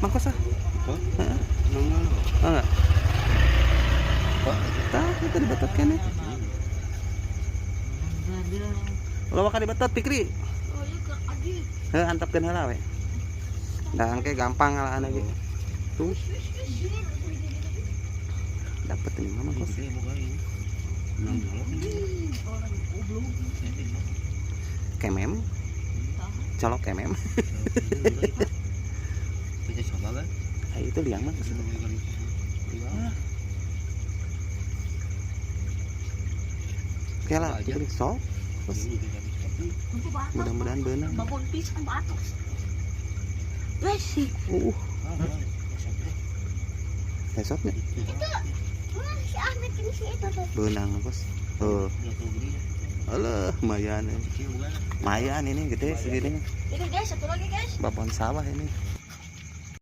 Mangkos ah. Oh, Heeh. nang Enggak. oh, Tah, itu dibetot kene. Lo ka dibetot Pikri. Heuh, antepkeun heula we. Dang ke gampang ngalaan ge. Tuh, dapet ini mah mangkos. gede bukan ini. Nang Kemem. Colok kemem. kita coba kan. Ah, itu liang mah. Oke lah, Pikri sok. Terus mudah-mudahan beunang. Babon pisan batok. Wes sih. Esotnya Mana si Ahmed ini si itu tuh. beunang bos. Oh, alah, lumayan. Lumayan ini gede segini. Ini guys, satu lagi guys. Babon sawah ini.